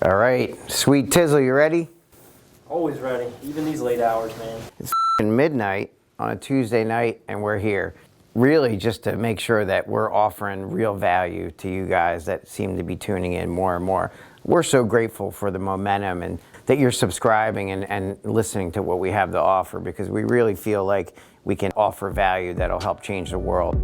All right, Sweet Tizzle, you ready? Always ready, even these late hours, man. It's midnight on a Tuesday night, and we're here. Really just to make sure that we're offering real value to you guys that seem to be tuning in more and more. We're so grateful for the momentum and that you're subscribing and listening to what we have to offer, because we really feel like we can offer value that'll help change the world.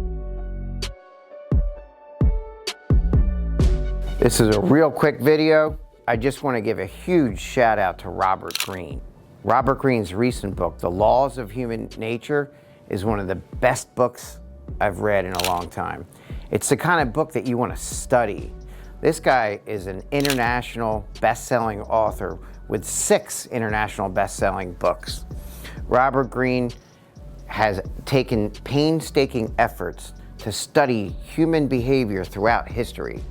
This is a real quick video. I just want to give a huge shout out to Robert Greene. Robert Greene's recent book, The Laws of Human Nature, is one of the best books I've read in a long time. It's the kind of book that you want to study. This guy is an international best-selling author with 6 international best-selling books. Robert Greene has taken painstaking efforts to study human behavior throughout history,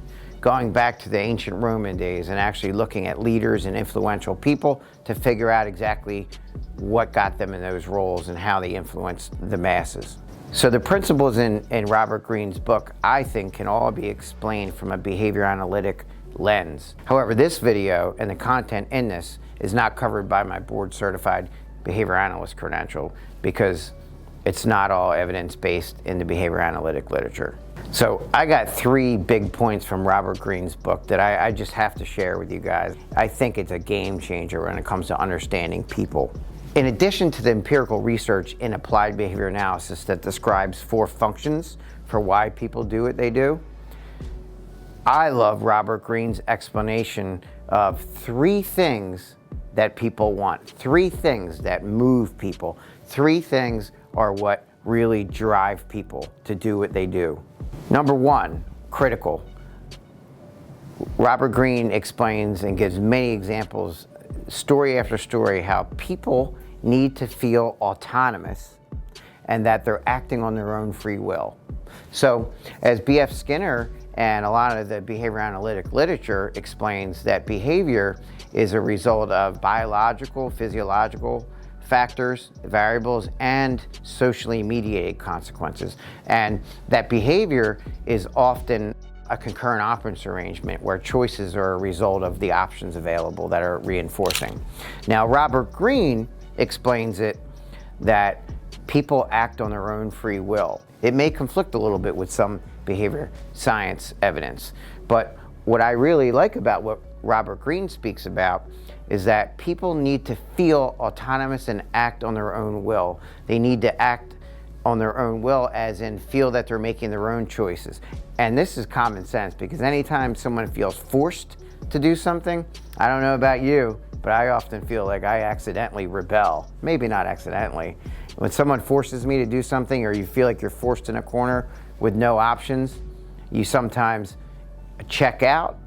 going back to the ancient Roman days and actually looking at leaders and influential people to figure out exactly what got them in those roles and how they influenced the masses. So the principles in Robert Greene's book, I think, can all be explained from a behavior analytic lens. However, this video and the content in this is not covered by my board certified behavior analyst credential, because it's not all evidence-based in the behavior analytic literature. So I got 3 big points from Robert Greene's book that I just have to share with you guys. I think it's a game changer when it comes to understanding people. In addition to the empirical research in applied behavior analysis that describes 4 functions for why people do what they do, I love Robert Greene's explanation of 3 things that people want, 3 things that move people, 3 things are what really drive people to do what they do. Number 1, critical. Robert Greene explains and gives many examples, story after story, how people need to feel autonomous and that they're acting on their own free will. So as B.F. Skinner and a lot of the behavior analytic literature explains, that behavior is a result of biological, physiological factors, variables, and socially mediated consequences. And that behavior is often a concurrent operance arrangement where choices are a result of the options available that are reinforcing. Now, Robert Greene explains it that people act on their own free will. It may conflict a little bit with some behavior science evidence, but what I really like about what Robert Greene speaks about is that people need to feel autonomous and act on their own will. They need to act on their own will as in feel that they're making their own choices. And this is common sense, because anytime someone feels forced to do something, I don't know about you, but I often feel like I accidentally rebel. Maybe not accidentally. When someone forces me to do something, or you feel like you're forced in a corner with no options, you sometimes check out,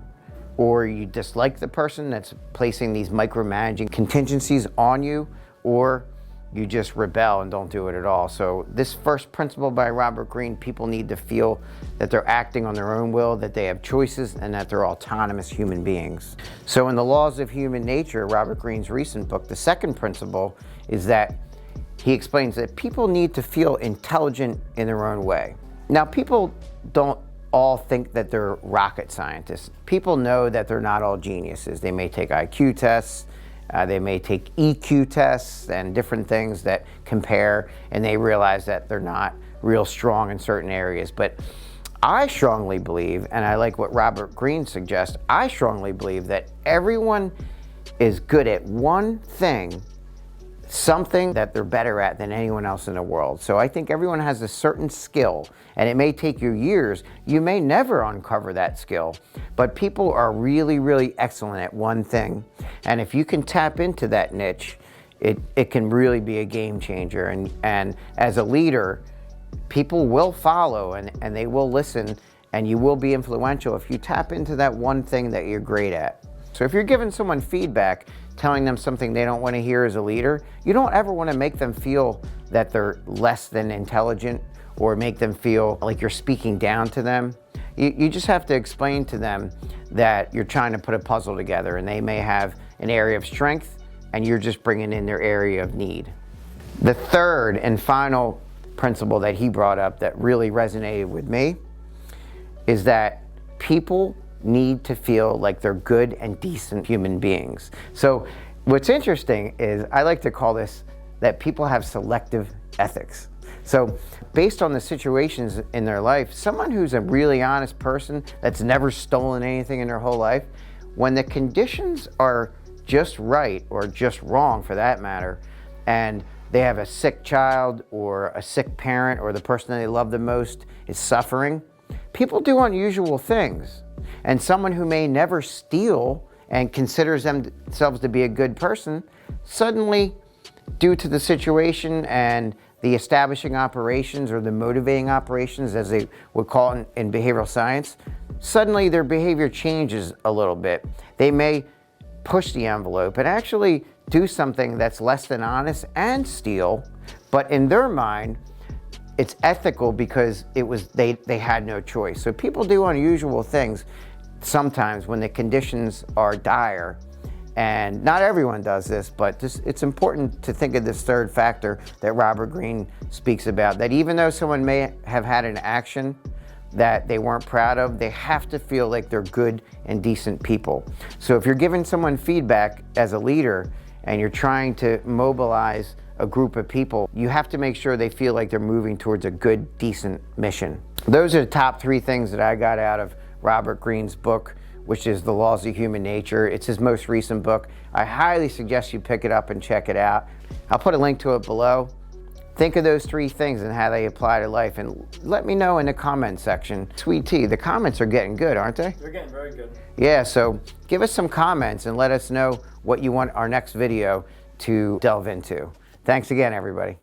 or you dislike the person that's placing these micromanaging contingencies on you, or you just rebel and don't do it at all. So this first principle by Robert Greene, people need to feel that they're acting on their own will, that they have choices, and that they're autonomous human beings. So in The Laws of Human Nature, Robert Greene's recent book, the second principle is that he explains that people need to feel intelligent in their own way. Now, people don't all think that they're rocket scientists. People know that they're not all geniuses. They may take IQ tests, they may take EQ tests and different things that compare, and they realize that they're not real strong in certain areas. But I strongly believe, and I like what Robert Greene suggests, I strongly believe that everyone is good at one thing, something that they're better at than anyone else in the world. So I think everyone has a certain skill, and it may take you years. You may never uncover that skill, but people are really, really excellent at one thing. And if you can tap into that niche, it can really be a game changer. And as a leader, people will follow and they will listen, and you will be influential if you tap into that one thing that you're great at. So if you're giving someone feedback, telling them something they don't want to hear as a leader, you don't ever want to make them feel that they're less than intelligent or make them feel like you're speaking down to them. You just have to explain to them that you're trying to put a puzzle together, and they may have an area of strength and you're just bringing in their area of need. The third and final principle that he brought up that really resonated with me is that people need to feel like they're good and decent human beings. So what's interesting is I like to call this that people have selective ethics. So based on the situations in their life, someone who's a really honest person that's never stolen anything in their whole life, when the conditions are just right, or just wrong for that matter, and they have a sick child or a sick parent, or the person that they love the most is suffering, people do unusual things. And someone who may never steal and considers themselves to be a good person, suddenly, due to the situation and the establishing operations or the motivating operations, as they would call it in behavioral science, suddenly their behavior changes a little bit. They may push the envelope and actually do something that's less than honest and steal, but in their mind, it's ethical because they had no choice. So people do unusual things sometimes when the conditions are dire. And not everyone does this, but it's important to think of this third factor that Robert Greene speaks about, that even though someone may have had an action that they weren't proud of, they have to feel like they're good and decent people. So if you're giving someone feedback as a leader and you're trying to mobilize a group of people, you have to make sure they feel like they're moving towards a good, decent mission. Those are the top 3 things that I got out of Robert Greene's book, which is The Laws of Human Nature. It's his most recent book. I highly suggest you pick it up and check it out. I'll put a link to it below. Think of those 3 things and how they apply to life, and let me know in the comment section. Sweet tea, the comments are getting good, aren't they? They're getting very good. Yeah, so give us some comments and let us know what you want our next video to delve into. Thanks again, everybody.